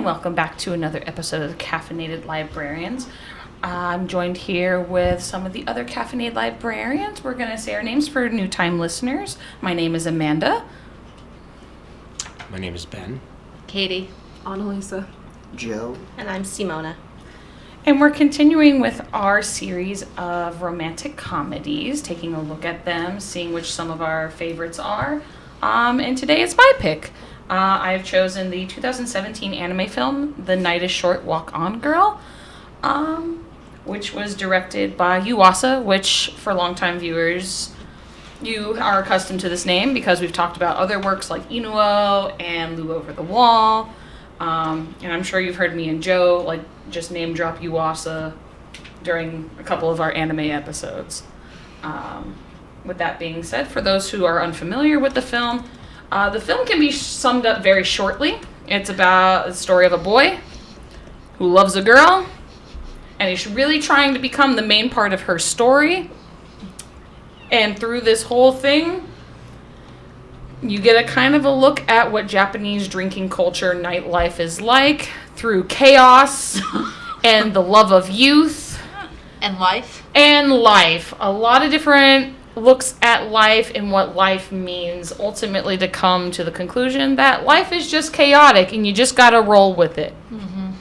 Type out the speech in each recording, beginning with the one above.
welcome back to another episode of the Caffeinated Librarians. I'm joined here with some of the other Caffeinated Librarians. We're going to say our names for new-time listeners. My name is Amanda. My name is Ben. Katie. Annalisa. Joe. And I'm Simona. And we're continuing with our series of romantic comedies, taking a look at them, seeing which some of our favorites are. And today it's my pick. I have chosen the 2017 anime film, The Night is Short, Walk On Girl, which was directed by Yuasa, which for longtime viewers, you are accustomed to this name because we've talked about other works like Inuo and Lu Over the Wall. And I'm sure you've heard me and Joe just name drop Yuasa during a couple of our anime episodes. With that being said, for those who are unfamiliar with the film can be summed up very shortly. It's about the story of a boy who loves a girl, and he's really trying to become the main part of her story. And through this whole thing, you get a kind of a look at what Japanese drinking culture nightlife is like through chaos and the love of youth. And life. And life. A lot of different looks at life and what life means, ultimately to come to the conclusion that life is just chaotic and you just gotta roll with it. Mm-hmm.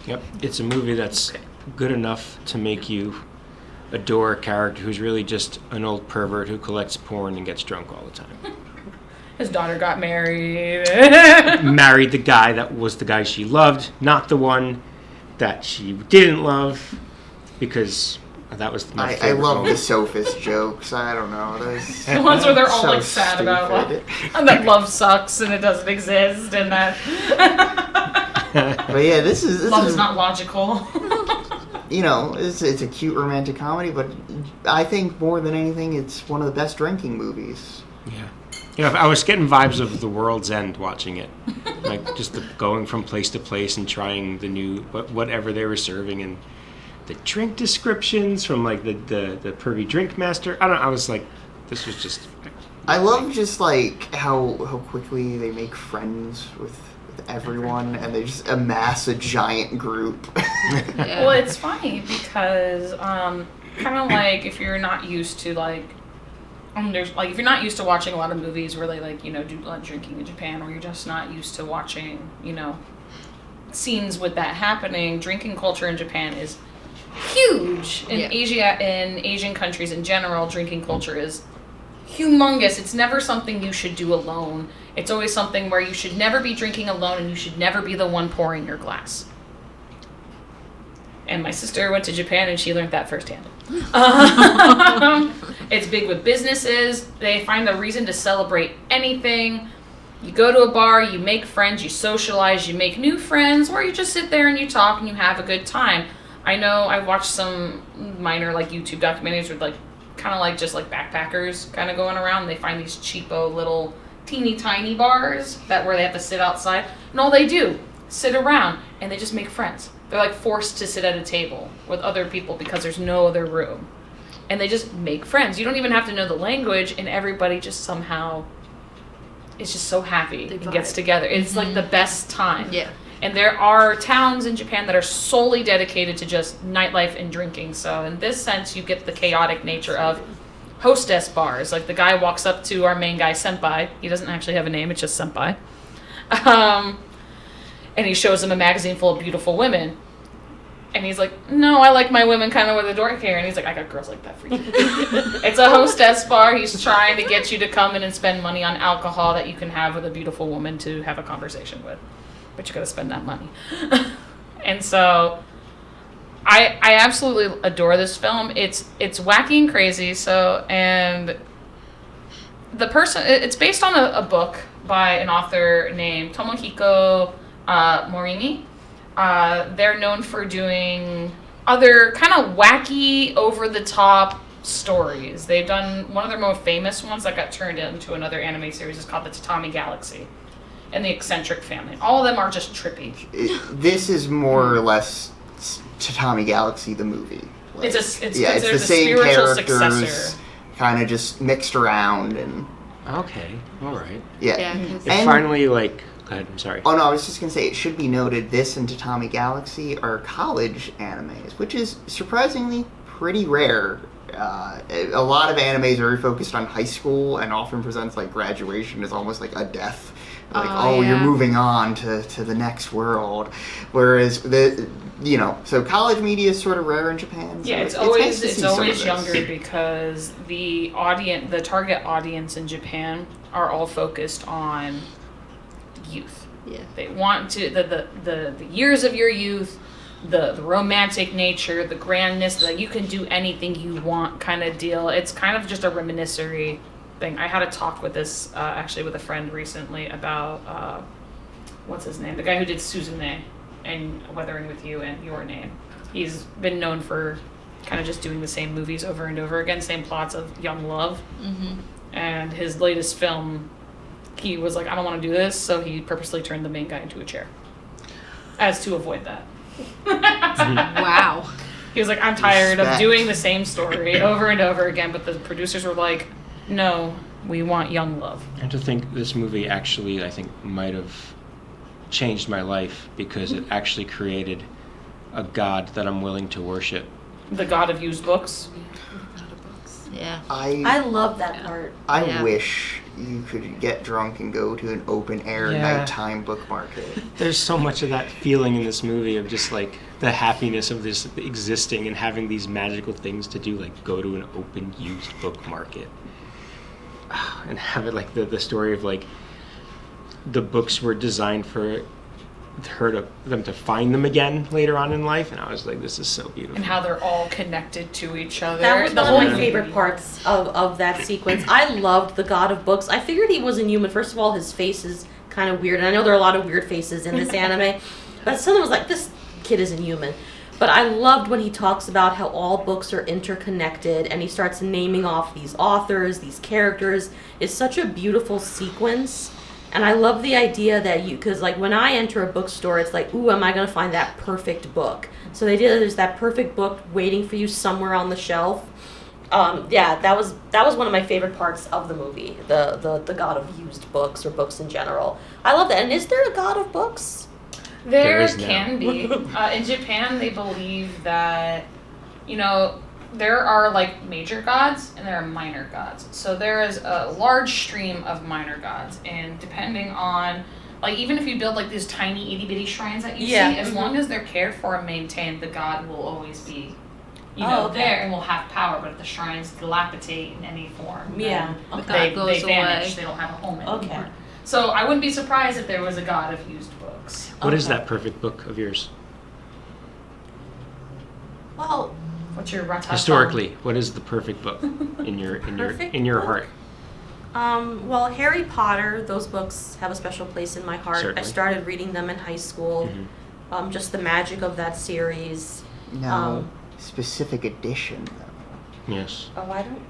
Yep. It's a movie that's good enough to make you adore a character who's really just an old pervert who collects porn and gets drunk all the time. His daughter got married. Married the guy that was the guy she loved, not the one that she didn't love, because that was my favorite I love moment. the sophist jokes. I don't know. Those The ones where they're all so sad about stupid. and that love sucks and it doesn't exist and that But yeah, this love is is not logical. it's a cute romantic comedy, but I think more than anything, it's one of the best drinking movies. Yeah. I was getting vibes of The World's End watching it. Just going from place to place and trying the new, whatever they were serving, and the drink descriptions from the pervy drink master. I was like, this was just... I love just how quickly they make friends with everyone, and they just amass a giant group. Yeah. Well, it's funny because kind of if you're not used to if you're not used to watching a lot of movies where they do a lot of drinking in Japan, or you're just not used to watching scenes with that happening, drinking culture in Japan is huge. In Asia, in Asian countries in general, drinking culture is humongous. It's never something you should do alone. It's always something where you should never be drinking alone, and you should never be the one pouring your glass. And my sister went to Japan and she learned that firsthand. It's big with businesses. They find a reason to celebrate anything. You go to a bar, you make friends, you socialize, you make new friends, or you just sit there and you talk and you have a good time. I know I've watched some minor YouTube documentaries with just backpackers kind of going around. They find these cheapo little teeny tiny bars where they have to sit outside. And all they do, sit around, and they just make friends. They're forced to sit at a table with other people because there's no other room. And they just make friends. You don't even have to know the language, and everybody just somehow is just so happy and gets together. It's the best time. Yeah. And there are towns in Japan that are solely dedicated to just nightlife and drinking. So in this sense, you get the chaotic nature of hostess bars. The guy walks up to our main guy, Senpai. He doesn't actually have a name, it's just Senpai. And he shows him a magazine full of beautiful women. And he's like, no, I like my women kind of with a dark hair. And he's like, I got girls like that for you. It's a hostess bar. He's trying to get you to come in and spend money on alcohol that you can have with a beautiful woman to have a conversation with. But you got to spend that money. And so I absolutely adore this film. It's wacky and crazy. And the person, it's based on a book by an author named Tomohiko Morimi. They're known for doing other kind of wacky, over-the-top stories. They've done one of their most famous ones that got turned into another anime series is called the Tatami Galaxy and the Eccentric Family. All of them are just trippy. This is more or less Tatami Galaxy, the movie. It's the same spiritual characters, successor. kind of just mixed around and... Okay, all right. Yeah. Yeah, It finally Go ahead, I'm sorry. Oh no, I was just gonna say, it should be noted, this and Tatami Galaxy are college animes, which is surprisingly pretty rare. A lot of animes are very focused on high school and often presents like graduation as almost like a death. Like, you're moving on to the next world. Whereas so college media is sort of rare in Japan. So Yeah, it's always younger because the target audience in Japan are all focused on youth. Yeah. They want to the years of your youth, the romantic nature, the grandness, that you can do anything you want kind of deal. It's kind of just a reminiscery thing. I had a talk with this actually with a friend recently about what's his name, the guy who did Suzume and Weathering with You and Your Name. He's been known for kind of just doing the same movies over and over again, same plots of young love. Mm-hmm. And his latest film, he was like, I don't want to do this, so he purposely turned the main guy into a chair as to avoid that. Wow. He was like, I'm tired of doing the same story over and over again, but the producers were like, no, we want young love. And to think this movie actually, I think, might have changed my life because it actually created a god that I'm willing to worship. The god of used books. Yeah. I love that part. I wish you could get drunk and go to an open air nighttime book market. There's so much of that feeling in this movie of just like the happiness of this existing and having these magical things to do, like go to an open used book market. And have it like the story of like the books were designed for them to find them again later on in life, and I was like, this is so beautiful. And how they're all connected to each other. That was one of my favorite parts of that sequence. I loved the God of Books. I figured he wasn't human. First of all, his face is kind of weird, and I know there are a lot of weird faces in this anime, but someone was like, this kid isn't human. But I loved when he talks about how all books are interconnected, and he starts naming off these authors, these characters. It's such a beautiful sequence. And I love the idea that because like when I enter a bookstore, it's like, ooh, am I going to find that perfect book? So the idea that there's that perfect book waiting for you somewhere on the shelf. That was one of my favorite parts of the movie, the god of used books or books in general. I love that. And is there a god of books? There can be. In Japan, they believe that, there are like major gods and there are minor gods. So there is a large stream of minor gods, and depending on, like, even if you build like these tiny itty bitty shrines that you see, as long as they're cared for and maintained, the god will always be, there and will have power. But if the shrines dilapidate in any form, they vanish. Away. They don't have a home anymore. Okay. So I wouldn't be surprised if there was a god of used books. What is that perfect book of yours? Well, what's your ratata? Historically, what is the perfect book in your heart? Well, Harry Potter, those books have a special place in my heart. Certainly. I started reading them in high school. Mm-hmm. Just the magic of that series. No, specific edition though. Yes. Oh, I don't.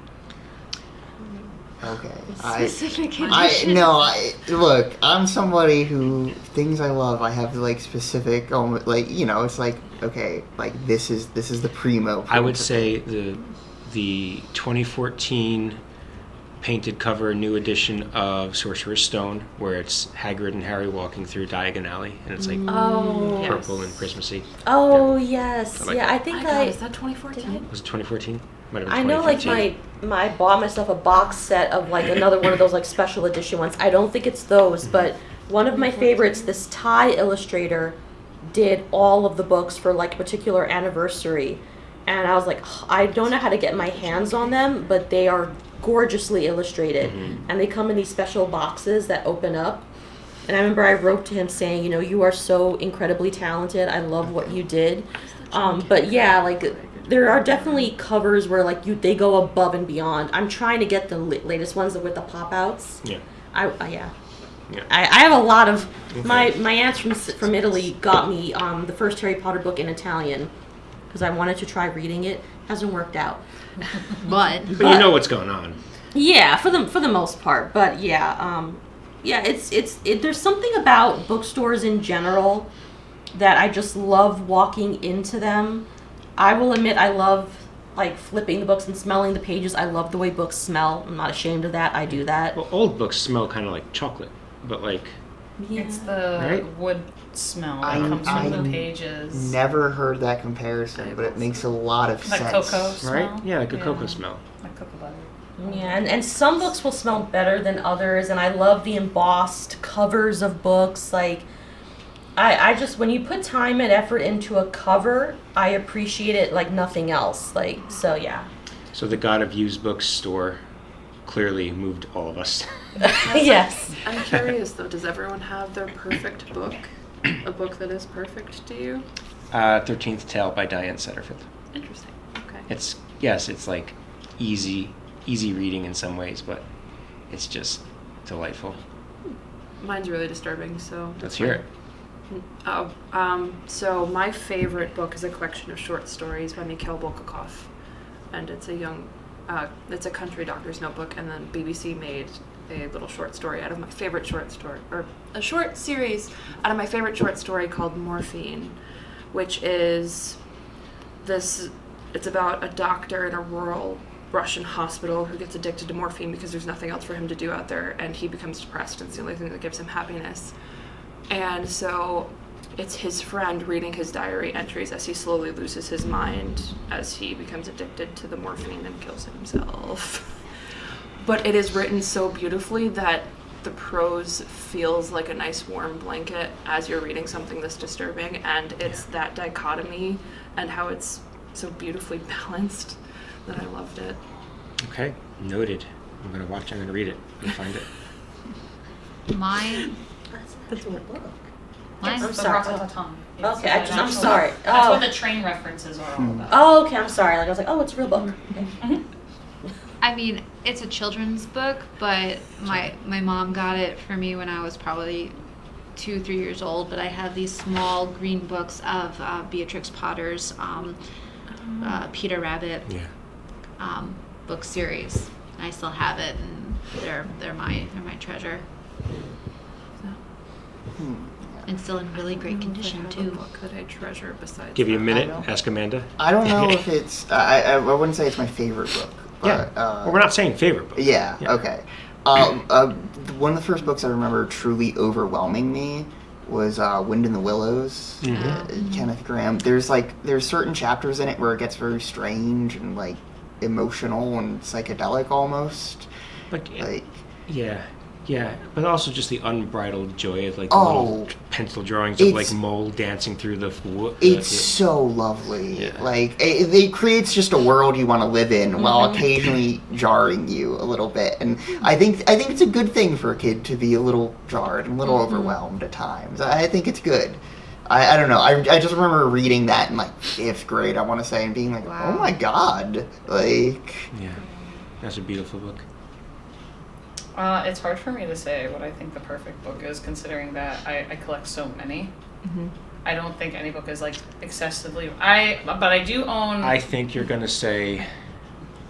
Okay. Specific edition. Look, I'm somebody who things I love. I have like specific, it's like, okay, like this is the primo. I would say the 2014 painted cover new edition of Sorcerer's Stone, where it's Hagrid and Harry walking through Diagon Alley, and it's like purple and Christmassy. Oh yes, I I think is that 2014? Was it 2014? I know, like I bought myself a box set of like another one of those like special edition ones. I don't think it's those, but one of my favorites, this Thai illustrator did all of the books for like a particular anniversary, and I was like, I don't know how to get my hands on them, but they are gorgeously illustrated, and they come in these special boxes that open up. And I remember I wrote to him saying, you are so incredibly talented. I love what you did. But yeah, like there are definitely covers where like they go above and beyond. I'm trying to get the latest ones with the pop outs. Yeah. I have a lot of my aunts from Italy got me the first Harry Potter book in Italian because I wanted to try reading it. Hasn't worked out. But you know what's going on. Yeah, for the most part. But there's something about bookstores in general that I just love walking into them. I will admit I love like flipping the books and smelling the pages. I love the way books smell. I'm not ashamed of that. I do that. Well, old books smell kind of like chocolate, but like Yeah. It's the Right? wood smell that comes from the pages. Never heard that comparison, but it makes a lot of Like sense. cocoa smell. Right? Yeah, like a cocoa smell. Like cocoa butter. Yeah, and some books will smell better than others, and I love the embossed covers of books. Like, I just, when you put time and effort into a cover, I appreciate it like nothing else. Like, so yeah. So the God of Used Books store clearly moved all of us. Yes. I'm curious though, does everyone have their perfect book? A book that is perfect to you? 13th Tale by Diane Setterfield. Interesting. Okay. It's like easy reading in some ways, but it's just delightful. Mine's really disturbing, so Let's hear it. So my favorite book is a collection of short stories by Mikhail Bulgakov, and it's it's a country doctor's notebook, and then BBC made a little short story out of my favorite short story, or a short series out of my favorite short story called Morphine, which is it's about a doctor in a rural Russian hospital who gets addicted to morphine because there's nothing else for him to do out there, and he becomes depressed, and it's the only thing that gives him happiness. And so it's his friend reading his diary entries as he slowly loses his mind as he becomes addicted to the morphine and kills himself. But it is written so beautifully that the prose feels like a nice warm blanket as you're reading something this disturbing, and it's that dichotomy and how it's so beautifully balanced that I loved it. Okay, noted. I'm gonna read it and find it. Mine. That's a book. Mine's I'm The sorry. Ratatatam. Okay, It's I'm an actual- sorry. That's Oh. what the train references are all about. Oh, okay, I'm sorry. Like I was like, oh, it's a real book. Okay. I mean, it's a children's book, but my mom got it for me when I was probably 2-3 years old. But I have these small green books of Beatrix Potter's Peter Rabbit book series. I still have it, and they're my treasure. And still in really great condition too. Book that I treasure besides. Give you a minute. I know. Ask Amanda. I don't know if it's. I wouldn't say it's my favorite book. But, Well, we're not saying favorite book. Yeah. Yeah. Okay. One of the first books I remember truly overwhelming me was Wind in the Willows. Kenneth Graham. There's certain chapters in it where it gets very strange and like emotional and psychedelic almost. But Like yeah, but also just the unbridled joy of like Oh. little pencil drawings of like It's- mole dancing through the wood. it's so lovely. Yeah. Like it creates just a world you want to live in while occasionally jarring you a little bit. And I think it's a good thing for a kid to be a little jarred and a little overwhelmed at times. I think it's good. I don't know. I just remember reading that in like 5th grade, I want to say, and being like, Wow. oh my god. Like, Yeah, that's a beautiful book. It's hard for me to say what I think the perfect book is, considering that I collect so many. I don't think any book is like excessively. But I do own. I think you're gonna say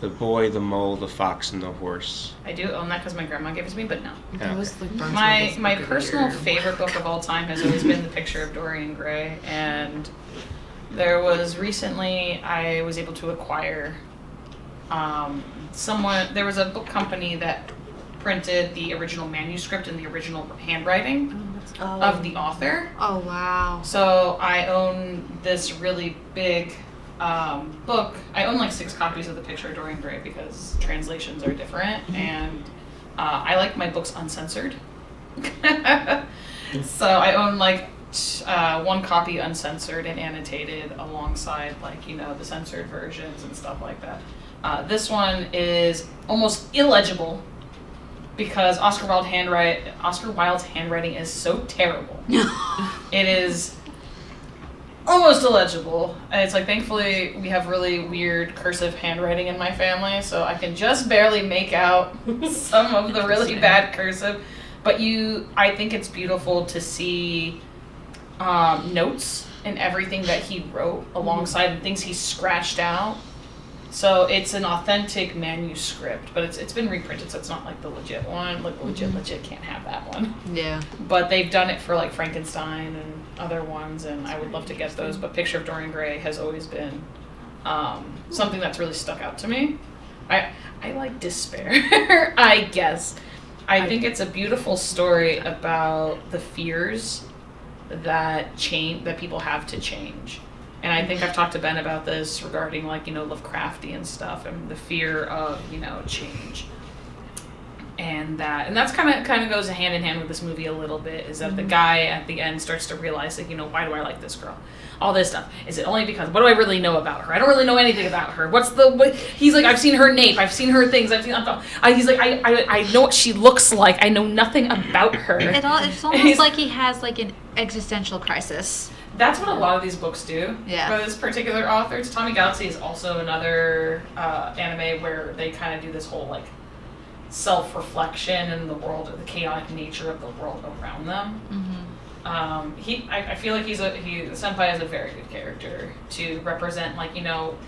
The Boy, the Mole, the Fox, and the Horse. I do own that because my grandma gave it to me, but no. That was like Barnes My Noble's my book of the personal year. favorite book of all time has always been The Picture of Dorian Gray, and there was recently I was able to acquire there was a book company that printed the original manuscript and the original handwriting of the author. Oh wow. So I own this really big book. I own like 6 copies of The Picture of Dorian Gray because translations are different, and I like my books uncensored. So I own like 1 copy uncensored and annotated alongside like, the censored versions and stuff like that. This one is almost illegible because Oscar Wilde's handwriting is so terrible. It is almost illegible. And it's like, thankfully, we have really weird cursive handwriting in my family, so I can just barely make out some of the really bad cursive. But I think it's beautiful to see notes and everything that he wrote alongside the things he scratched out. So it's an authentic manuscript, but it's been reprinted, so it's not like the legit one. Like the legit can't have that one. Yeah. But they've done it for like Frankenstein and other ones, and I would love to get those. But Picture of Dorian Gray has always been something that's really stuck out to me. I like despair, I guess. I think it's a beautiful story about the fears that people have to change. And I think I've talked to Ben about this regarding like, Lovecraftian stuff and the fear of, change. And that's kind of goes hand in hand with this movie a little bit, is that the guy at the end starts to realize, like, why do I like this girl? All this stuff. Is it only because, what do I really know about her? I don't really know anything about her. He's like, I've seen her nape, I've seen her things, he's like, I know what she looks like, I know nothing about her. It's almost like he has like an existential crisis. That's what a lot of these books do. Yeah. For this particular author. Tommy Galaxy is also another anime where they kind of do this whole, like, self-reflection and the world, the chaotic nature of the world around them. I feel like Senpai is a very good character to represent, like,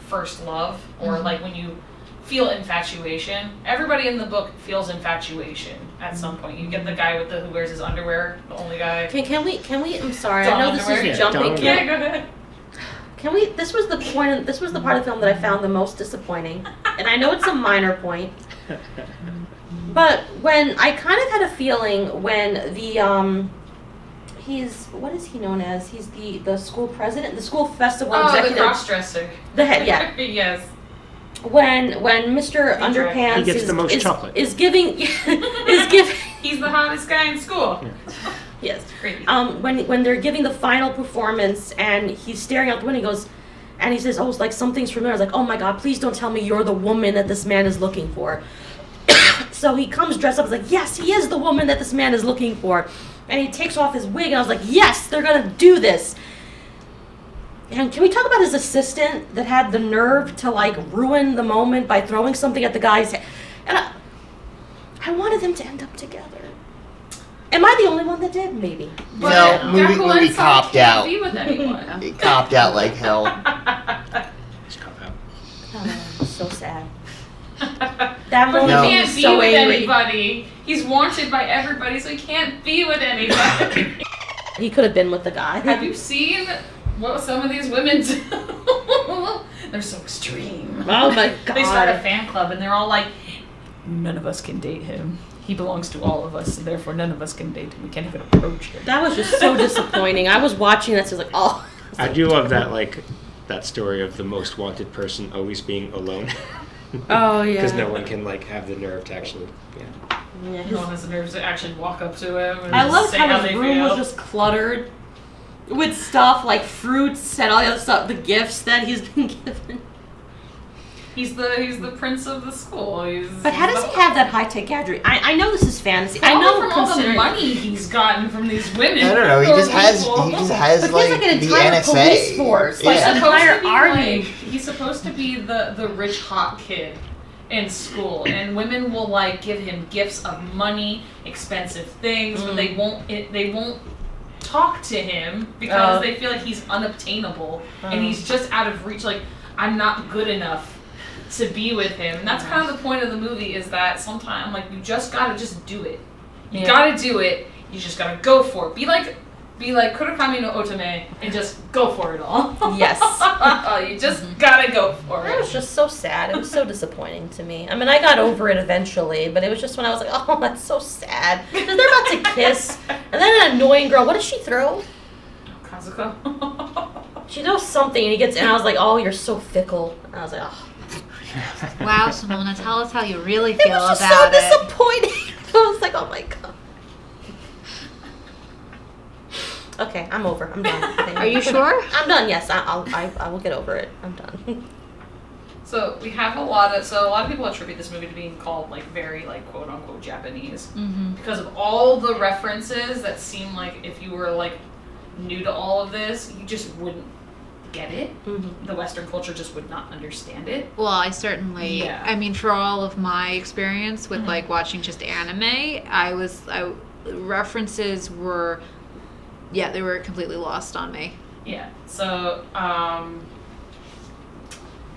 first love, or like when you feel infatuation. Everybody in the book feels infatuation at some point. You get the guy who wears his underwear, the only guy. Can we? I'm sorry. Dawn I know this underwear? is jumping. Yeah, go ahead. Can we? This was the point. This was the part of the film that I found the most disappointing, and I know it's a minor point. But when I kind of had a feeling when what is he known as? He's the school president, the school festival executive. The cross-dresser. The head, yeah. Yes. When Mr. Underpants he gets the most chocolate. is giving He's the hottest guy in school. Yeah. Yes. Crazy. When they're giving the final performance and he's staring out the window, he goes, and he says, "Oh, it's like something's familiar." I was like, "Oh my God, please don't tell me you're the woman that this man is looking for." So he comes dressed up, he's like, "Yes, he is the woman that this man is looking for." And he takes off his wig, and I was like, "Yes, they're gonna do this." And can we talk about his assistant that had the nerve to, like, ruin the moment by throwing something at the guy's head? And I wanted them to end up together. Am I the only one that did? Maybe. No, movie copped out. Be with anyone. It copped out like hell. Just cop out. Oh, so sad. That But moment he No. can't was be so with angry. anybody. He's wanted by everybody, so he can't be with anybody. He could have been with the guy. Have you seen what some of these women do? They're so extreme. Oh my God. They start a fan club and they're all like, none of us can date him. He belongs to all of us, and therefore none of us can date him. We can't even approach him. That was just so disappointing. I was watching this, I was like, oh. I do love that, like, that story of the most wanted person always being alone. Oh, yeah. Because no one can, like, have the nerve to actually, Yeah, No one has the nerves to actually walk up to him and I just loved say how how his they room feel. was just cluttered with stuff like fruits and all the other stuff, the gifts that he's been given. He's the prince of the school. But how does he have that high-tech gadget? I know this is fantasy. I know from all the considering- money he's gotten from these women. I don't know. He who are just has people. But like, he has like an the entire NSA. police force, like Yeah. an Supposed entire to be army. like, he's supposed to be the rich hot kid in school, and women will like give him gifts of money, expensive things, but they won't talk to him because they feel like he's unobtainable and he's just out of reach. Like, I'm not good enough to be with him. And that's kind of the point of the movie, is that sometimes, like, you just gotta just do it. You gotta do it. You just gotta go for it. Be like Kurokami no Otome and just go for it all. Yes. You just gotta go for It was it. just so sad. It was so disappointing to me. I mean, I got over it eventually, but it was just when I was like, oh, that's so sad. Because they're about to kiss, and then an annoying girl, what does she throw? Kazuko. She throws something, and he gets, and I was like, oh, you're so fickle. And I was like, oh. Wow, Simona, tell us how you really It feel was just so about it. disappointing. I was like, oh my God. Okay, I'm over. I'm done. Okay. Are you sure? I'm done. Yes, I will get over it. I'm done. So we have a lot of people attribute this movie to being called like very like quote unquote Japanese because of all the references that seem like if you were like new to all of this, you just wouldn't get it. The Western culture just would not understand it. Well, I certainly, Yeah. I mean, for all of my experience with like watching just anime, references were, they were completely lost on me. Yeah. So, if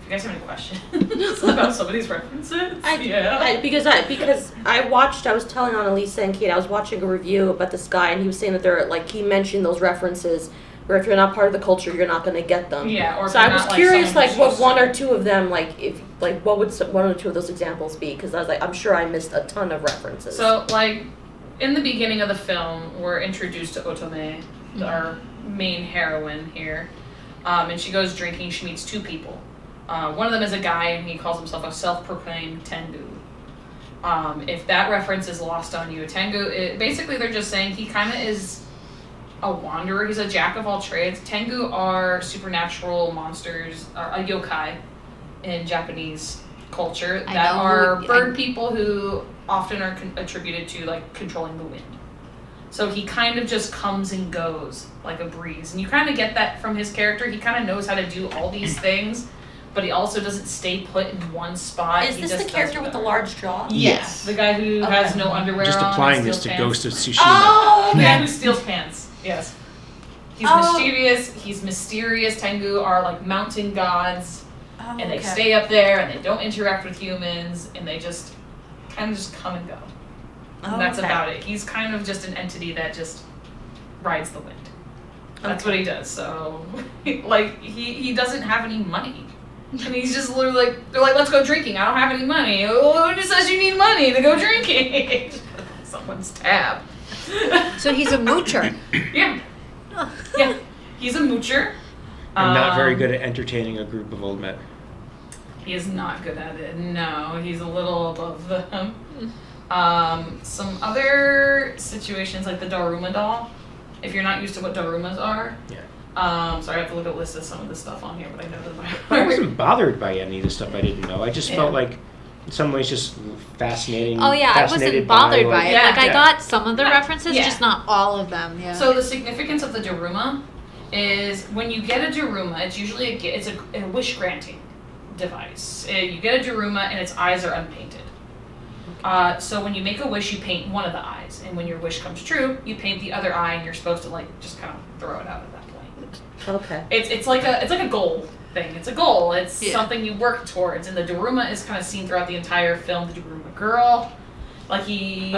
you guys have any questions about some of these references, Because I was telling Annalisa and Kate, I was watching a review about this guy, and he was saying that he mentioned those references where if you're not part of the culture, you're not going to get them. Yeah, or if so you're I was not, like, curious, someone like, who's what used one to or it. two of them, like, if like what would one or two of those examples be? Because I was like, I'm sure I missed a ton of references. So, like, in the beginning of the film, we're introduced to Otome, our main heroine here. And she goes drinking. She meets two people. One of them is a guy, and he calls himself a self-proclaimed Tengu. If that reference is lost on you, Tengu, basically they're just saying he kind of is a wanderer. He's a jack of all trades. Tengu are supernatural monsters, a yokai in Japanese culture I that know are who- bird people who often are attributed to like controlling the wind. So he kind of just comes and goes like a breeze, and you kind of get that from his character. He kind of knows how to do all these things, but he also doesn't stay put in one spot. is He this just the character does with the whatever. large jaw? Yes, the guy who has Okay. no underwear Just on. applying and this to steals Ghost of pants. Tsushima. Oh, The guy okay. who steals pants. Yes. He's Oh. mischievous. He's mysterious. Tengu are like mountain gods, Oh, and they okay. stay up there, and they don't interact with humans, and they just kind of just come and go. And that's Okay. about it. He's kind of just an entity that just rides the wind. That's Okay. what he does. So, like, he doesn't have any money. And he's just literally like, they're like, let's go drinking. I don't have any money. Well, who just says you need money to go drinking? Someone's tab. So he's a moocher. Yeah. Yeah. He's a moocher. I'm not very good at entertaining a group of old men. He is not good at it. No, he's a little above them. Some other situations, like the Daruma doll. If you're not used to what Darumas are, sorry, I have to look at a list of some of the stuff on here, but I know them by I heart. wasn't bothered by any of the stuff I didn't know. I just felt like, in some ways, just fascinating. Oh yeah, I fascinated wasn't bothered by it. Yeah. Like I got some of the Yeah. references, Yeah. just not all of them. Yeah. So the significance of the Daruma is when you get a Daruma, it's usually a wish granting device. You get a Daruma and its eyes are unpainted. So when you make a wish, you paint one of the eyes, and when your wish comes true, you paint the other eye, and you're supposed to like just kind of throw it out at that point. Okay. It's like a goal thing. It's a goal. It's Yeah. something you work towards, and the Daruma is kind of seen throughout the entire film. The Daruma girl, like he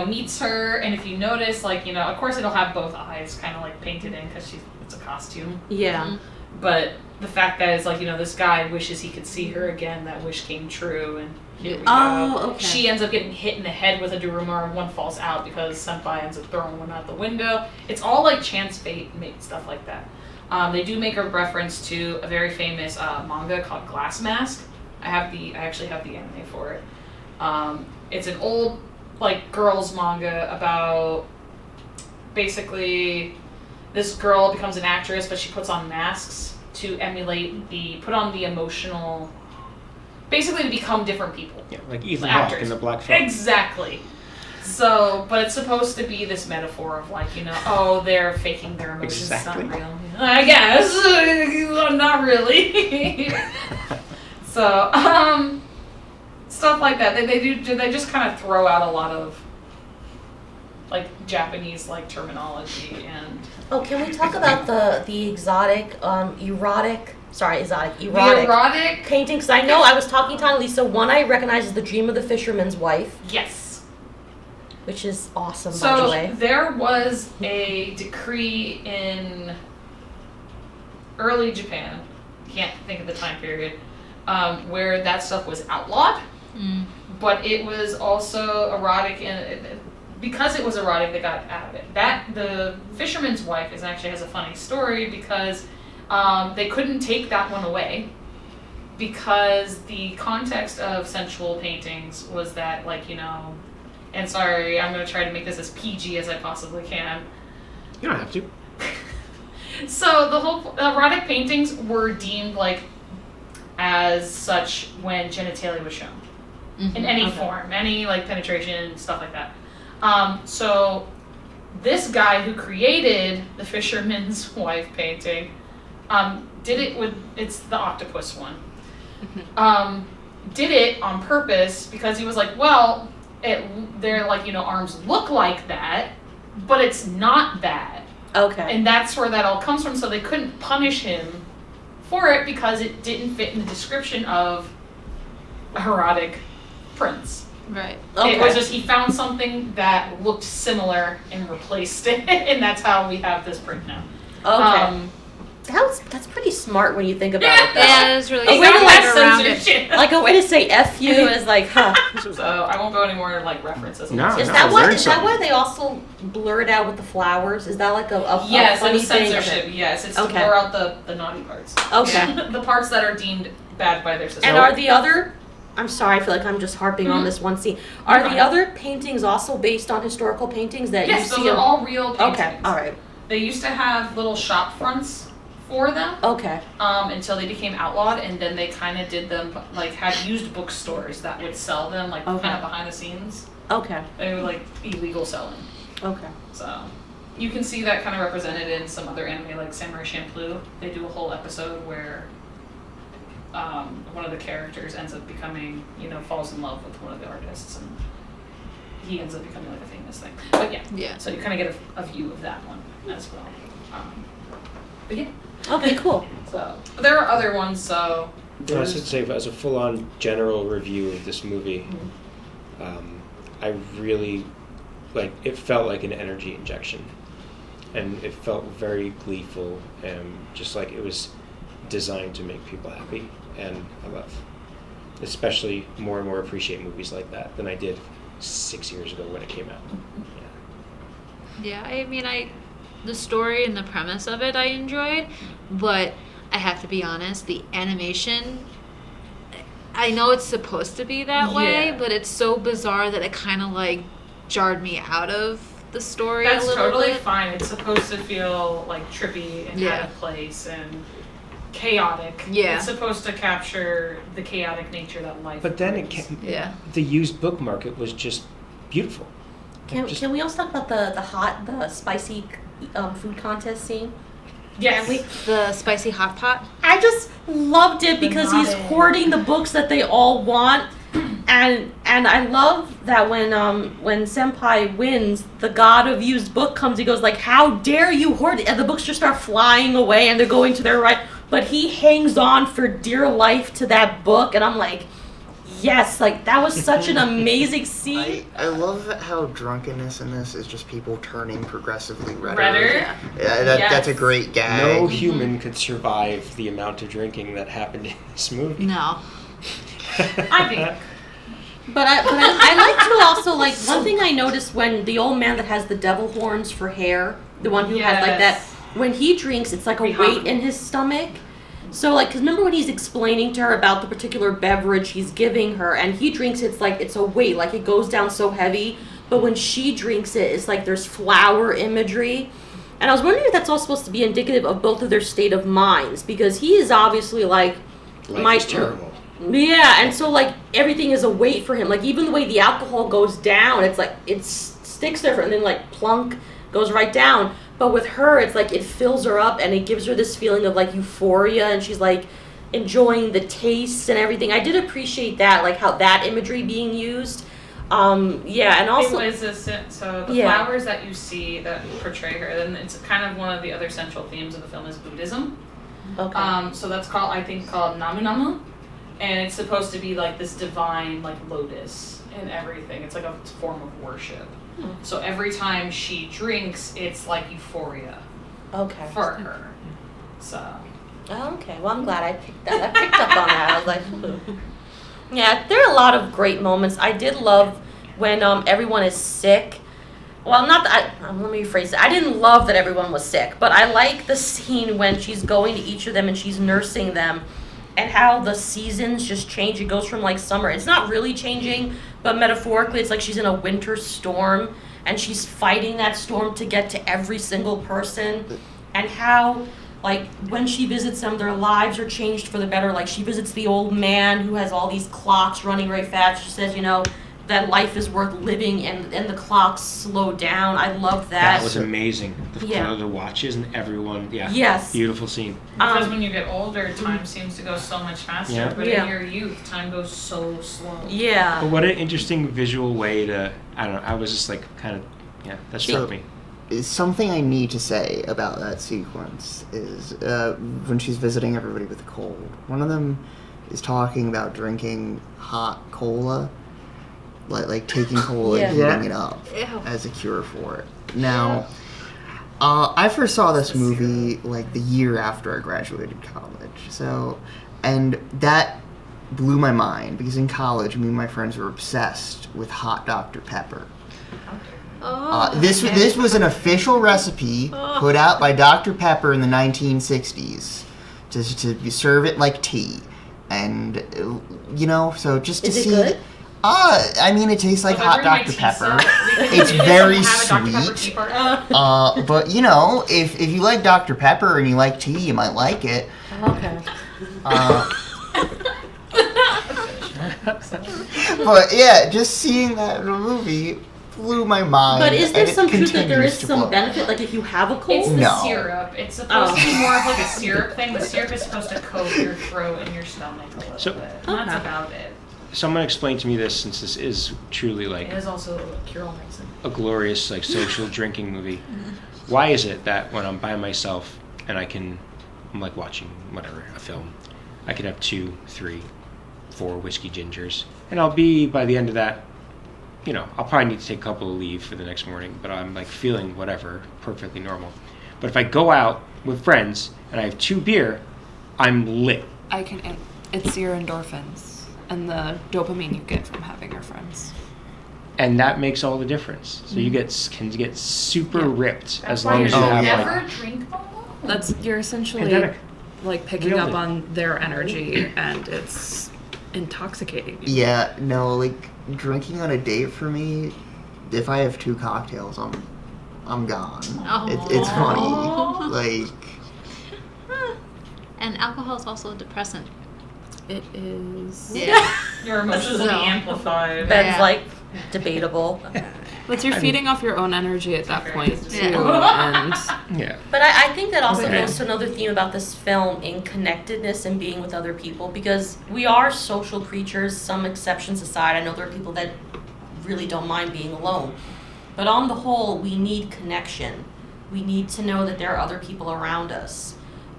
meets her, and if you notice, of course it'll have both eyes kind of like painted in because it's a costume. Yeah. Mhm. But the fact that it's this guy wishes he could see her again. That wish came true, and here we Oh, go. okay. She ends up getting hit in the head with a Daruma, and one falls out because Senpai ends up throwing one out the window. It's all like chance fate, stuff like that. They do make a reference to a very famous manga called Glass Mask. I actually have the anime for it. It's an old girls manga about basically this girl becomes an actress, but she puts on masks to put on the emotional, basically to become different people. Yeah, like Ethan Actors. Hawke in the Black Phone. Exactly. So, but it's supposed to be this metaphor of they're faking their emotions. Exactly. It's not real. I guess. Not really. So, stuff like that. They just kind of throw out a lot of Japanese terminology and Oh, can we talk about the exotic, erotic the erotic. paintings? I know I was talking to Annalisa. One I recognize is The Dream of the Fisherman's Wife, Yes. which is awesome, by the So way. there was a decree in early Japan, can't think of the time period, where that stuff was outlawed, but it was also erotic, and because it was erotic, they got out of it. The Fisherman's Wife actually has a funny story because they couldn't take that one away because the context of sensual paintings was that and sorry, I'm going to try to make this as PG as I possibly can. You don't have to. So the whole erotic paintings were deemed as such when genitalia was shown in any form, any penetration, stuff like that. So this guy who created the Fisherman's Wife painting did it with, it's the octopus one. Did it on purpose because he was their arms look like that, but it's not that. Okay. And that's where that all comes from. So they couldn't punish him for it because it didn't fit in the description of erotic prints. Right. Okay. It was just he found something that looked similar and replaced it, and that's how we have this print now. Okay. That's pretty smart when you think about it, though. Yeah, it's really A way to easy like get around it. censorship. Like a way to say F you is like, huh. So I won't go any more like references. No. Is I that learned is that something. why they also blurred out with the flowers? Is that like a Yes, funny it's thing? censorship. Okay. Yes, it's Okay. to blur out the naughty parts. Okay. The parts that are deemed bad by their society. And are the other? I'm sorry, I feel like I'm just harping on this one scene. Are You're the fine. other paintings also based on historical paintings that Yes, you see? those are all real paintings. Okay, all right. They used to have little shop fronts for them. Okay. Until they became outlawed, and then they kind of did them like had used bookstores that would sell them like Okay. kind of behind the scenes. Okay. They were like illegal selling. Okay. So you can see that kind of represented in some other anime like Samurai Champloo. They do a whole episode where one of the characters ends up becoming, falls in love with one of the artists, and he ends up becoming like a famous thing. But yeah. So you kind of get a view of that one as well. But yeah. Okay, cool. So but there are other ones. So I should say, as a full-on general review of this movie, I really it felt like an energy injection, and it felt very gleeful, and just like it was designed to make people happy. And I love, especially more and more appreciate movies like that than I did 6 years ago when it came out. Yeah, I mean, the story and the premise of it I enjoyed, but I have to be honest, the animation, I know it's supposed to be that way, Yeah. but it's so bizarre that it kind of jarred me out of the story that's a little totally bit. fine. It's supposed to feel like trippy and out of place and chaotic. Yeah. It's supposed to capture the chaotic nature that life. But then brings. Yeah. the used book market was just beautiful. Can we also talk about the spicy food contest scene? Yes. The spicy hot pot. I just loved it because he's Banana. hoarding the books that they all want, and I love that when Senpai wins, the god of used book comes. He goes like, "How dare you hoard it?" And the books just start flying away, and they're going to their right. But he hangs on for dear life to that book, and I'm like, yes, that was such an amazing scene. I love how drunkenness in this is just people turning progressively redder. Redder. Yeah, that's a great gag. No human could survive the amount of drinking that happened in this movie. No. I think. But I like to also one thing I noticed when the old man that has the devil horns for hair, the one who has that, Yes. when he drinks, it's like a weight in his stomach. So because remember when he's explaining to her about the particular beverage he's giving her, and he drinks, it's a weight, it goes down so heavy. But when she drinks it, it's like there's flower imagery. And I was wondering if that's all supposed to be indicative of both of their state of minds, because he is obviously Life is terrible. Yeah, and so everything is a weight for him. Even the way the alcohol goes down, it's it sticks there and then plunk goes right down. But with her, it's it fills her up and it gives her this feeling of euphoria, and she's enjoying the taste and everything. I did appreciate that, how that imagery being used. Yeah, and also It was so the flowers that you see that portray her, then it's kind of one of the other central themes of the film is Buddhism. okay. So that's called Namu Namu, and it's supposed to be this divine lotus and everything. It's a form of worship. So every time she drinks, it's euphoria Okay. for her. So Oh, okay. Well, I'm glad I picked up on that. I was like, yeah, there are a lot of great moments. I did love when everyone is sick. Well, not that. Let me rephrase it. I didn't love that everyone was sick, but I like the scene when she's going to each of them and she's nursing them, and how the seasons just change. It goes from summer. It's not really changing, but metaphorically, it's she's in a winter storm and she's fighting that storm to get to every single person, and how when she visits them, their lives are changed for the better. She visits the old man who has all these clocks running very fast. She says, that life is worth living, and the clocks slow down. I love that. That was amazing. Yeah. The watches and everyone. Yeah. Yes. Beautiful scene. because when you get older, time seems to go so much faster. Yeah. But Yeah. in your youth, time goes so slow. Yeah. But what an interesting visual way to, I don't know, I was just that struck me. Something I need to say about that sequence is when she's visiting everybody with a cold. One of them is talking about drinking hot cola, like taking cola and Yeah. heating it up Ew. as a cure for it. Now, I first saw this movie like the year after I graduated college. So, and that blew my mind because in college, me and my friends were obsessed with hot Dr. Pepper. This was an official recipe put out by Dr. Pepper in the 1960s to serve it like tea, and so just to Is it see. good? I mean, it tastes like hot Dr. Pepper. It's very sweet. But if you like Dr. Pepper and you like tea, you might like it. Okay. But yeah, just seeing that in a movie blew my mind. But is there and it some truth that there is continues to some blow. benefit? Like if you have a cold? It's the No. syrup. It's supposed to be more of like a syrup thing. The syrup is supposed to coat your throat and your stomach a little So- bit. And that's about it. Someone explain to me this, since this is truly like It is also a cure-all medicine. a glorious like social drinking movie. Why is it that when I'm by myself and I'm like watching whatever, a film, I can have 2, 3, 4 whiskey gingers, and I'll be by the end of that, I'll probably need to take a couple of leave for the next morning, but I'm like feeling whatever, perfectly normal. But if I go out with friends and I have 2 beer, I'm lit. It's your endorphins and the dopamine you get from having your friends. And that makes all the difference. So you can get super ripped That's as why long you as you should have never like drink Momo. That's you're essentially Pandemic. like picking Nailed up it. on their energy, and it's intoxicating you. Yeah, no, like drinking on a date for me, if I have 2 cocktails, I'm gone. It's funny. Like, And alcohol is also a depressant. It is. Yeah. Your emotions will be amplified. Ben's Yeah. like, debatable. But you're feeding off your own energy at that point too, Yeah. and yeah. But I think that also Okay. goes to another theme about this film in connectedness and being with other people, because we are social creatures, some exceptions aside. I know there are people that really don't mind being alone. But on the whole, we need connection. We need to know that there are other people around us.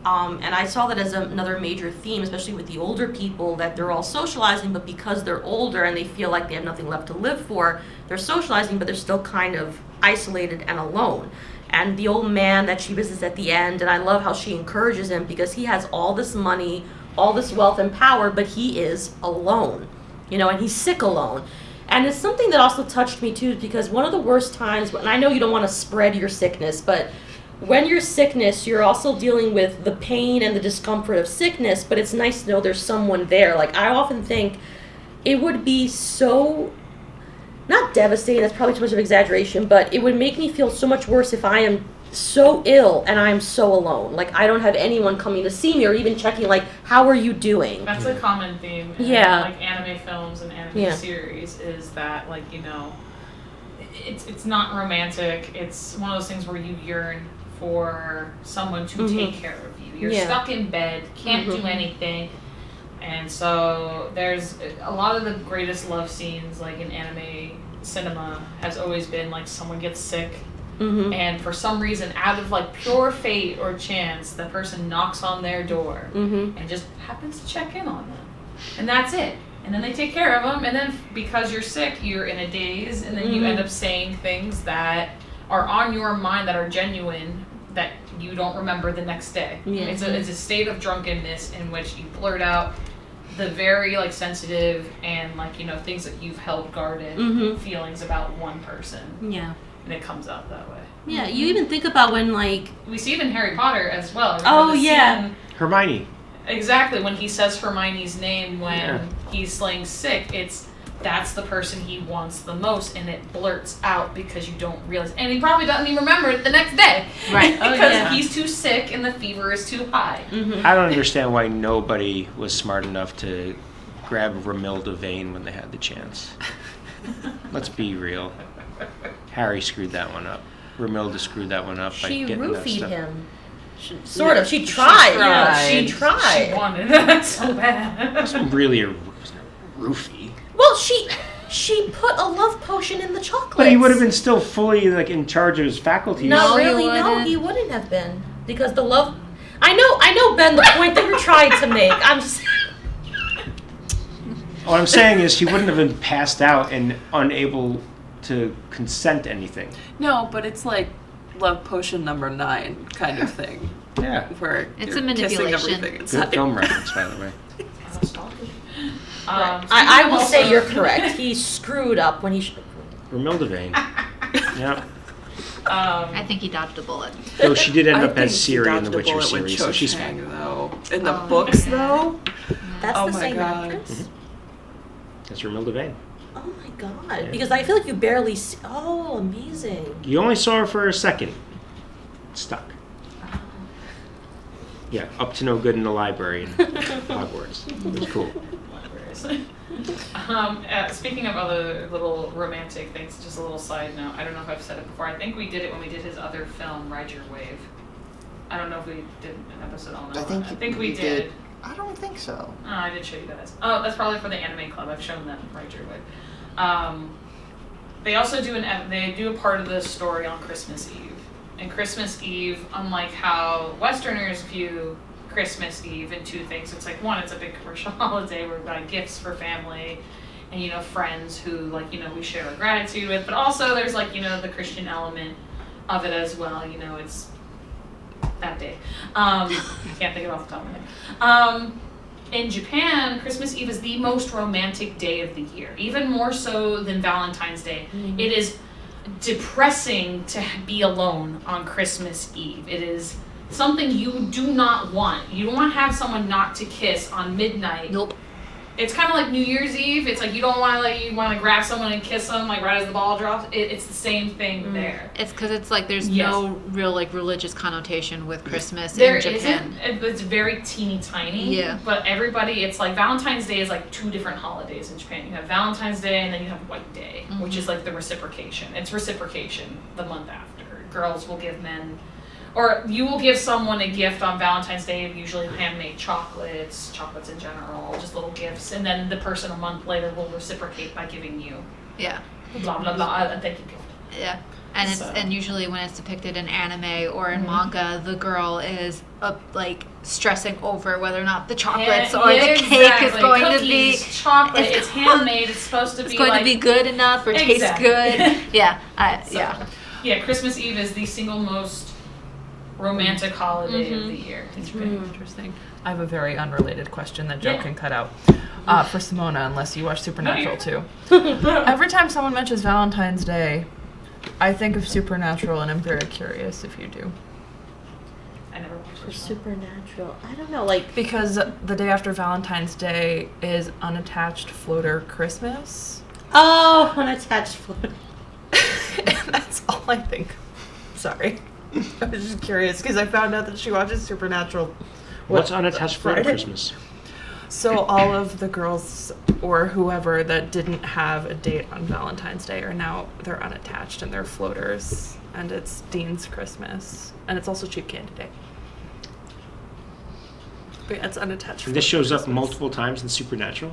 And I saw that as another major theme, especially with the older people, that they're all socializing, but because they're older and they feel like they have nothing left to live for, they're socializing, but they're still kind of isolated and alone. And the old man that she visits at the end, and I love how she encourages him because he has all this money, all this wealth and power, but he is alone, and he's sick alone. And it's something that also touched me too, because one of the worst times, and I know you don't want to spread your sickness, but when you're sickness, you're also dealing with the pain and the discomfort of sickness, but it's nice to know there's someone there. Like, I often think it would be so, not devastating, that's probably too much of an exaggeration, but it would make me feel so much worse if I am so ill and I'm so alone. Like, I don't have anyone coming to see me or even checking, like, how are you doing? That's a common theme in like anime films and anime series is that it's not romantic. It's one of those things where you yearn for someone to take care of you. You're stuck in bed, can't do anything. And so there's a lot of the greatest love scenes like in anime cinema has always been like someone gets sick and for some reason out of like pure fate or chance the person knocks on their door and just happens to check in on them. And that's it. And then they take care of them, and then because you're sick, you're in a daze, and then you end up saying things that are on your mind that are genuine that you don't remember the next day. Yeah. It's a state of drunkenness in which you blurt out the very like sensitive and things that you've held guarded feelings about one person, Yeah. and it comes out that way. Yeah, you even think about when, like... We see it in Harry Potter as well. Oh, The yeah. scene- Hermione. Exactly, when he says Hermione's name when he's laying sick, that's the person he wants the most, and it blurts out because you don't realize, and he probably doesn't even remember it the next day, Right. because he's too sick and the fever is too high. I don't understand why nobody was smart enough to grab Romilda Vane when they had the chance. Let's be real. Harry screwed that one up. Romilda screwed that one up by She getting that roofied stuff. him. Sort of. She tried. She She tried. wanted that so bad. It wasn't really a roofie. Well, she put a love potion in the chocolate. But he would have been still fully like in charge of his faculties. No, No, he really, no, wouldn't. he wouldn't have been because the love. I know, Ben. The point that you're trying to make. I'm just. What I'm saying is he wouldn't have been passed out and unable to consent to anything. no, but it's like Love Potion number 9 kind of thing. Yeah. Where It's you're a kissing manipulation. everything Good inside. film reference, by the way. I will say you're correct. He screwed up when he should have. Romilda Vane. Yeah. I think he dodged a bullet. Though she did end I up think as Ciri in the dodged a Witcher bullet with series, so she's Cho fine. Chang, though. In the books, though? That's Oh the my same God. actress? That's Romilda Vane. Oh my god. Because I feel like you barely see. Oh, amazing. You only saw her for a second. Stuck. Yeah, up to no good in the library in Hogwarts. It was cool. Speaking of other little romantic things, just a little side note. I don't know if I've said it before. I think we did it when we did his other film, Ride Your Wave. I don't know if we did an episode on that. I think we did. I don't think so. Oh, I did show you guys. Oh, that's probably for the anime club. I've shown them Ride Your Wave. They also do a part of the story on Christmas Eve. And Christmas Eve, unlike how Westerners view Christmas Eve in two things, it's like, one, it's a big commercial holiday where we buy gifts for family and, you know, friends who, like, you know, we share our gratitude with, but also there's, like, you know, the Christian element of it as well. You know, it's that day. I can't think of it off the top of my head. In Japan, Christmas Eve is the most romantic day of the year, even more so than Valentine's Day. Mm-hmm. It is depressing to be alone on Christmas Eve. It is something you do not want. You don't want to have someone not to kiss on midnight. Nope. It's kind of like New Year's Eve. It's like you don't want to you want to grab someone and kiss them like right as the ball drops. It's the same thing there. It's because it's like there's no real like religious connotation with Christmas there in Japan. Isn't. It's very teeny tiny. Yeah. But everybody, it's like Valentine's Day is like two different holidays in Japan. You have Valentine's Day and then you have White Day, which is like the reciprocation. It's reciprocation the month after. Girls will give men. Or you will give someone a gift on Valentine's Day, usually handmade chocolates in general, just little gifts, and then the person a month later will reciprocate by giving you blah blah blah a thank you gift. Yeah. And it's and usually when it's depicted in anime or in manga, the girl is like stressing over whether or not the chocolates or the cake is going Cookies, to be chocolate. It's handmade. It's supposed to be. It's going to be good enough or taste good. Yeah. Yeah. Christmas Eve is the single most romantic holiday of the year. Interesting. I have a very unrelated question that Joe can cut out. For Simona, unless you watch Supernatural too. Every time someone mentions Valentine's Day, I think of Supernatural, and I'm very curious if you do. I never watched For Supernatural. I don't know, like... Because the day after Valentine's Day is Unattached Floater Christmas. Oh, Unattached Floater. And that's all I think. Sorry. I was just curious because I found out that she watches Supernatural. What's Unattached Floater Christmas? So all of the girls or whoever that didn't have a date on Valentine's Day are now they're unattached and they're floaters, and it's Dean's Christmas, and it's also Cheap Candy Day. But yeah, it's unattached. And this shows up multiple times in Supernatural.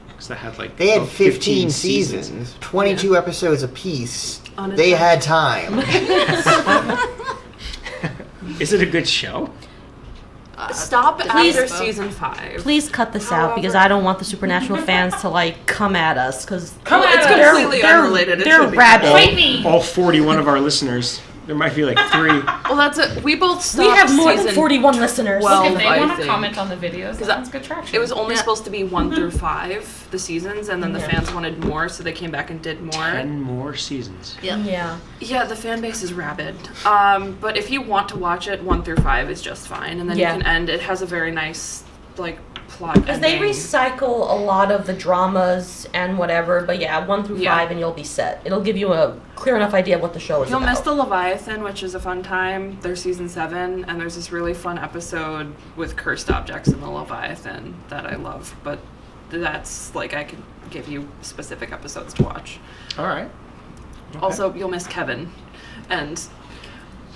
Because they had like they had 15 seasons, 22 episodes apiece. Unattached. They had time. Is it a good show? Stop Please- after season 5. Please cut this out because I don't want the Supernatural fans to like come at us because Come at It's us. completely unrelated. It They're should be rabid. Fight me. All 41 of our listeners. There might be like 3. Well, that's it. We both stopped. we have more than season 41 listeners. Well, Look, if they I want to think. comment on the videos, that's good traction. It was only supposed to be 1 through 5, the seasons, and then the fans wanted more, so they came back and did more. 10 more seasons. Yeah. Yeah, the fan base is rabid. But if you want to watch it, 1 through 5 is just fine, and then you can end. It has a very nice, like, plot Because they ending. recycle a lot of the dramas and whatever, but 1 through 5 and you'll be set. It'll give you a clear enough idea of what the show is You'll about. miss the Leviathan, which is a fun time. There's season 7, and there's this really fun episode with cursed objects in the Leviathan that I love. But that's, like, I can give you specific episodes to watch. All right. Okay. Also, you'll miss Kevin. And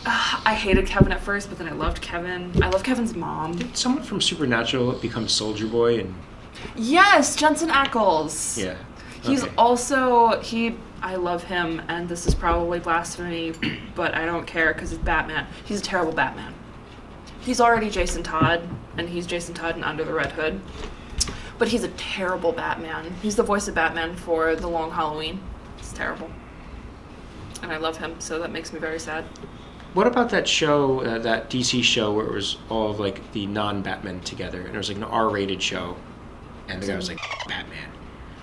I hated Kevin at first, but then I loved Kevin. I love Kevin's mom. Did someone from Supernatural become Soldier Boy? And Yes, Jensen Ackles. yeah. He's Okay. also, I love him, and this is probably blasphemy, but I don't care because it's Batman. He's a terrible Batman. He's already Jason Todd, and he's Jason Todd in Under the Red Hood. But he's a terrible Batman. He's the voice of Batman for The Long Halloween. It's terrible. And I love him, so that makes me very sad. What about that show, that DC show where it was all of like the non-Batmen together, and it was like an R-rated show, and the guy was like Batman.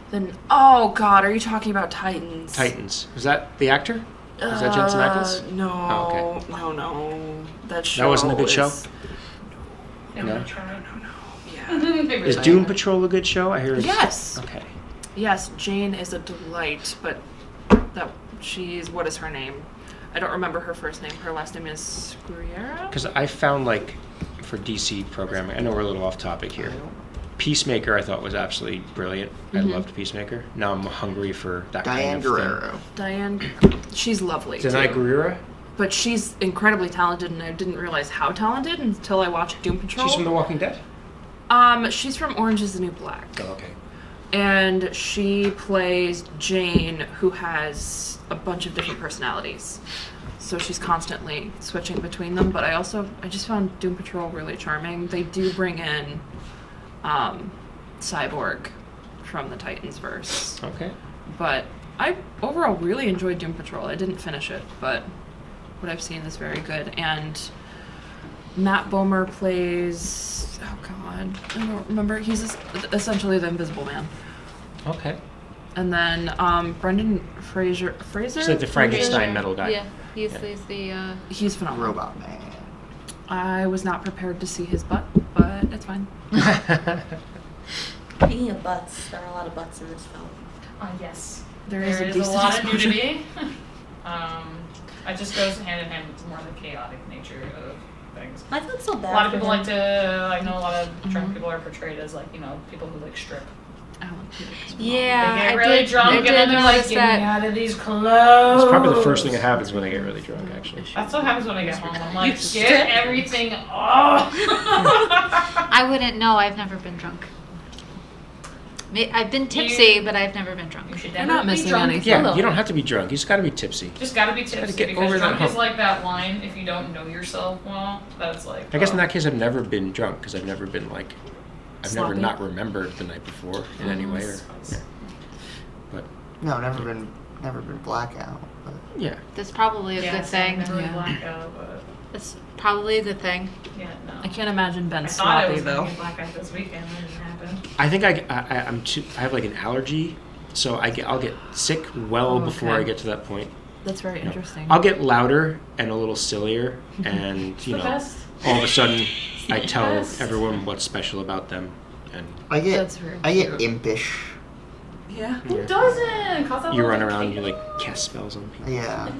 Then, oh God, are you talking about Titans? Titans. Was that the actor? Was that Jensen Ackles? No. Oh, okay. No. That show. That wasn't a good show. I'm No? gonna try. Yeah. Is Doom Patrol a good show? I hear. Yes. Okay. Yes, Jane is a delight, but she's, what is her name? I don't remember her first name. Her last name is Guerrero? Because I found like for DC programming, I know we're a little off topic here. Peacemaker, I thought was absolutely brilliant. I loved Peacemaker. Now I'm hungry for that Diane kind of Guerrero. thing. Diane, she's lovely Danai too. Gurira? But she's incredibly talented, and I didn't realize how talented until I watched Doom Patrol. She's from The Walking Dead. She's from Orange Is the New Black. Oh, okay. And she plays Jane, who has a bunch of different personalities. So she's constantly switching between them. But I just found Doom Patrol really charming. They do bring in Cyborg from the Titans verse. Okay. But I overall really enjoyed Doom Patrol. I didn't finish it, but what I've seen is very good. And Matt Bomer plays, oh God, I don't remember. He's essentially the Invisible Man. Okay. And then Brendan Fraser. She's like the Frankenstein metal guy. Yeah, he's the. He's phenomenal. Robot Man. I was not prepared to see his butt, but it's fine. Speaking of butts, there are a lot of butts in this film. Yes. There There is a is decent a lot of explosion. nudity. It just goes hand in hand with more the chaotic nature of things. I felt so bad. A lot of for people him. like to, I know a lot of drunk people are portrayed as like, people who like strip. Alan Tudyk. Yeah, They get I really did, drunk I and did then they're like, notice get me that. out of these clothes. It's probably the first thing that happens when they get really drunk, actually. That's what happens when I get home. I'm like, strip. get everything off. I wouldn't know. I've never been drunk. I've been tipsy, but I've never been drunk. You should You're never not be missing drunk. anything. Yeah, you don't have to be drunk. You just got to be tipsy. Just gotta be tipsy get because over that drunk is hump. like that line. If you don't know yourself well, that's like. I guess in that case, I've never been drunk because I've never been like, I've never Sloppy. not remembered the night before in any way. Or, yeah. But No, never been blackout. But yeah, That's probably a good thing. Never really Yeah. blackout, but That's probably a good thing. yeah, no. I can't imagine Ben I thought I sloppy was though. gonna be blackout this weekend. That didn't happen. I think I have like an allergy, so I'll get sick well before Okay. I get to that point. That's very You know, interesting. I'll get louder and a little sillier, and The best. all of a sudden, I tell Yes. everyone what's special about them, and I get That's very I get cute. impish. Yeah. Who doesn't? Cause that you little run around, kid. you like cast spells on people. Yeah.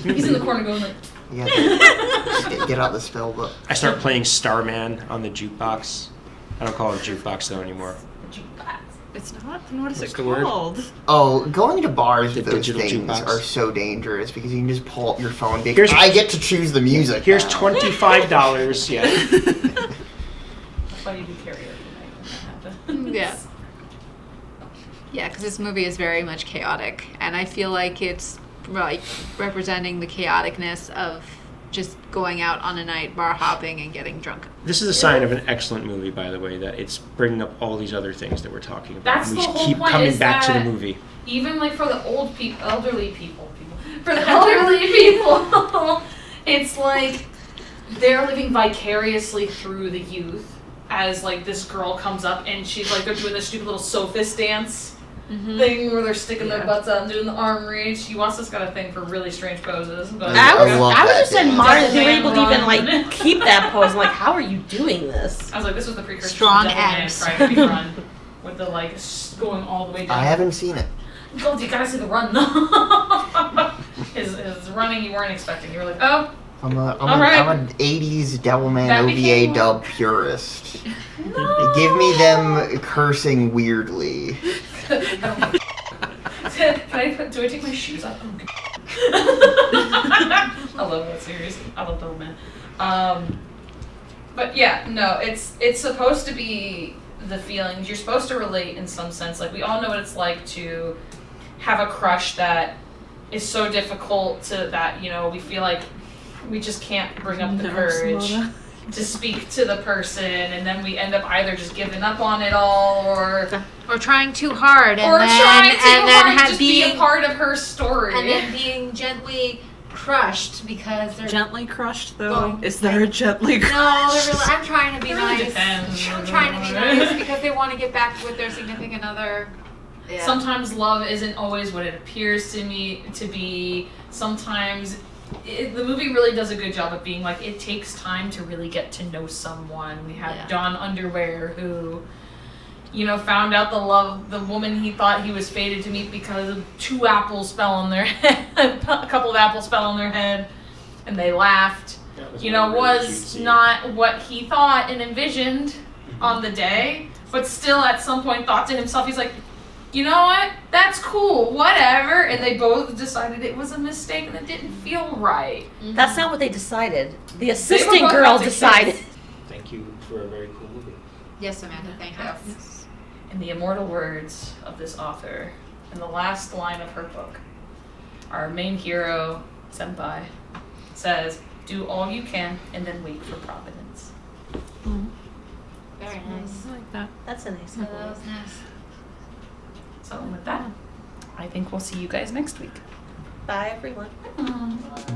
He's in the corner going like. You gotta get out the spell book. I start playing Starman on the jukebox. I don't call it jukebox though anymore. It's not. Then what is What's it the word? called? Oh, going to bars The with those digital things jukebox. are so dangerous because you can just pull up your phone. And be like, Here's- I get to choose the music. Here's now. $25. Yeah. That's why you do karaoke night when that happens. Yeah. Yeah, because this movie is very much chaotic, and I feel like it's like representing the chaoticness of just going out on a night, bar hopping, and getting drunk. This is a sign of an excellent movie, by the way, that it's bringing up all these other things that we're talking about. That's and we the should whole keep point, coming is back to the that- movie. Even like for the elderly people, for the elderly people, it's like they're living vicariously through the youth. As like this girl comes up and she's like they're doing this stupid little sophist dance thing where they're sticking their butts out and doing the arm reach. She wants got a thing for really strange poses. But I love I was that just dance. admiring that they were able to even Run. like keep that pose. I'm like, how are you doing this? I was like, this was the precursor Strong to Devilman abs. Friday Run with the like going all the way down. I haven't seen it. Oh, you gotta see the run though. his running you weren't expecting. You were like, oh, I'm Alright. an 80s Devilman That OVA became- dub purist. no. Give me them cursing weirdly. Do I take my shoes off? I love that series. I love Devilman. But yeah, no, it's supposed to be the feelings. You're supposed to relate in some sense. Like we all know what it's like to have a crush that is so difficult to that, we feel like we just can't bring up the courage to speak to the person, and then we end up either just giving up on it all or trying too hard, and or then trying too and then hard to just be being a part of her story. and then being gently crushed because they're Gently crushed, though. Well, Is there a gently crushed? no, they're really, I'm trying to be nice. depends. I'm trying to be nice because they want to get back with their significant other. Yeah. Sometimes love isn't always what it appears to me to be. Sometimes the movie really does a good job of being like, it takes time to really get to know someone. We have Yeah. Don Underwear who, found out the woman he thought he was fated to meet because two apples fell on their head. A couple of apples fell on their head, and they laughed. That Was one really cute scene. not what he thought and envisioned on the day, but still at some point thought to himself, he's like, you know what? That's cool, whatever. And they both decided it was a mistake and it didn't feel right. That's not what they decided. The They were assistant both girl about to decided. kiss. Thank you for a very cool movie. Yes, Amanda. Thank you. In the immortal words of this author, in the last line of her book, our main hero, Senpai, says, do all you can and then wait for providence. Very nice. I like that. That's a nice Oh, one. that was nice. So with that, I think we'll see you guys next week. Bye, everyone. Oh.